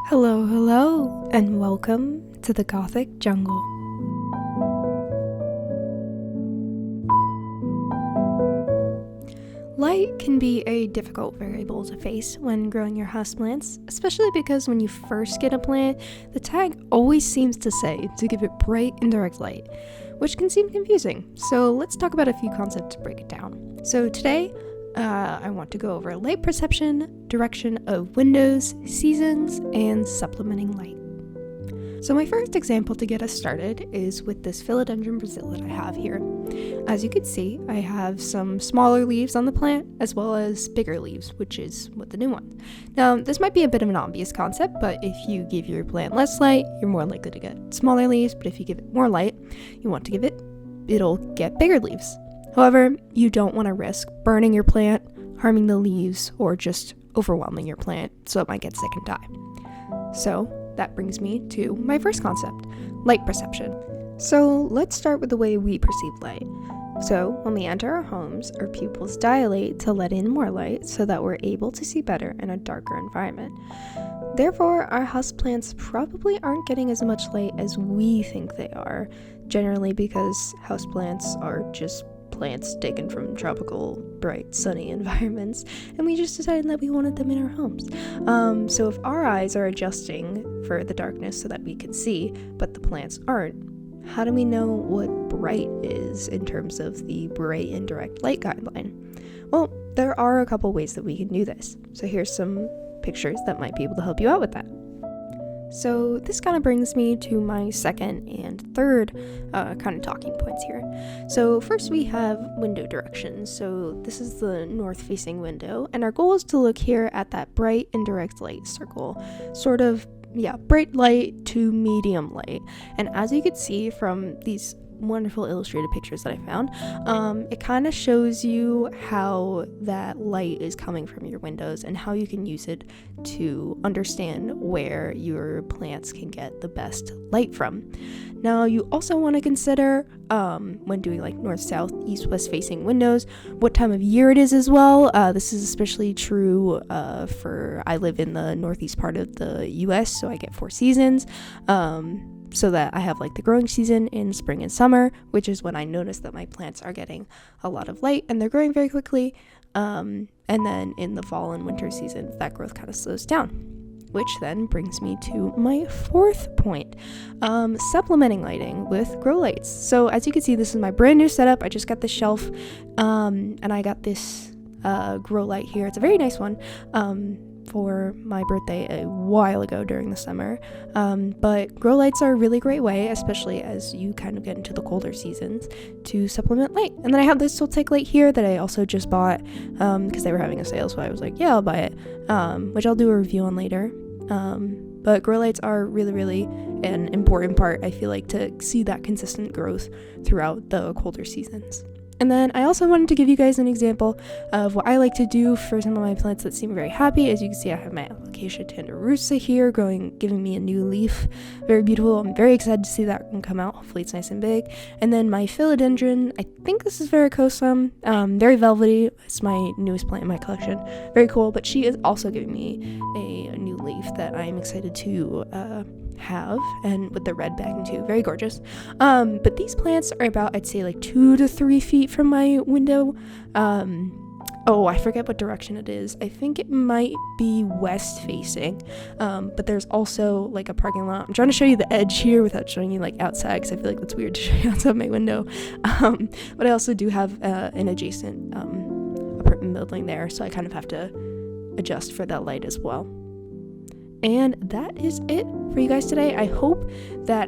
Hello, hello, and welcome to the Gothic Jungle. Light can be a difficult variable to face when growing your houseplants, especially because when you first get a plant, the tag always seems to say to give it bright indirect light, which can seem confusing. So let's talk about a few concepts to break it down. So today, I want to go over light perception, direction of windows, seasons, and supplementing light. So my first example to get us started is with this philodendron Brazil that I have here. As you can see, I have some smaller leaves on the plant as well as bigger leaves, which is what the new one. Now, this might be a bit of an obvious concept, but if you give your plant less light, you're more likely to get smaller leaves, but if you give it more light, it'll get bigger leaves. However, you don't want to risk burning your plant, harming the leaves, or just overwhelming your plant so it might get sick and die. So that brings me to my first concept, light perception. So let's start with the way we perceive light. So when we enter our homes, our pupils dilate to let in more light so that we're able to see better in a darker environment. Therefore, our houseplants probably aren't getting as much light as we think they are, generally because houseplants are just plants taken from tropical, bright, sunny environments, and we just decided that we wanted them in our homes. So if our eyes are adjusting for the darkness so that we can see, but the plants aren't, how do we know what bright is in terms of the bright indirect light guideline? Well, there are a couple ways that we can do this. So here's some pictures that might be able to help you out with that. So this kind of brings me to my second and third kind of talking points here. So first we have window directions. So this is the north-facing window, and our goal is to look here at that bright indirect light circle, bright light to medium light. And as you can see from these wonderful illustrated pictures that I found, it kind of shows you how that light is coming from your windows and how you can use it to understand where your plants can get the best light from. Now, you also want to consider when doing like north, south, east, west facing windows, what time of year it is as well. This is especially true I live in the northeast part of the US, so I get 4 seasons. So that I have like the growing season in spring and summer, which is when I notice that my plants are getting a lot of light and they're growing very quickly. And then in the fall and winter season, that growth kind of slows down, which then brings me to my fourth point, supplementing lighting with grow lights. So as you can see, this is my brand new setup. I just got this shelf, and I got this grow light here. It's a very nice one. For my birthday a while ago during the summer, but grow lights are a really great way, especially as you kind of get into the colder seasons, to supplement light. And then I have this Soltec light here that I also just bought because they were having a sale, so I was like, yeah, I'll buy it, which I'll do a review on later. But grow lights are really, really an important part, I feel like, to see that consistent growth throughout the colder seasons. And then I also wanted to give you guys an example of what I like to do for some of my plants that seem very happy. As you can see, I have my Alocasia Tanderusa here giving me a new leaf. Very beautiful. I'm very excited to see that one come out. Hopefully it's nice and big. And then my philodendron, I think this is varicosum, very velvety. It's my newest plant in my collection. Very cool, but she is also giving me a new leaf that I'm excited to have, and with the red backing too, very gorgeous. But these plants are about, I'd say, like 2 to 3 feet from my window. I forget what direction it is. I think it might be west facing, but there's also like a parking lot. I'm trying to show you the edge here without showing you like outside, because I feel like that's weird to show you outside my window. But I also do have an adjacent apartment building there, so I kind of have to adjust for that light as well. And that is it for you guys today. I hope that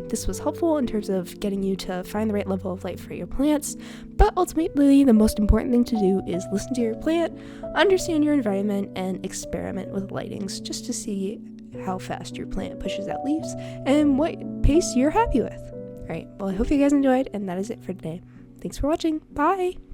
this was helpful in terms of getting you to find the right level of light for your plants. But ultimately, the most important thing to do is listen to your plant, understand your environment, and experiment with lightings just to see how fast your plant pushes out leaves and what pace you're happy with. All right, well, I hope you guys enjoyed, and that is it for today. Thanks for watching. Bye!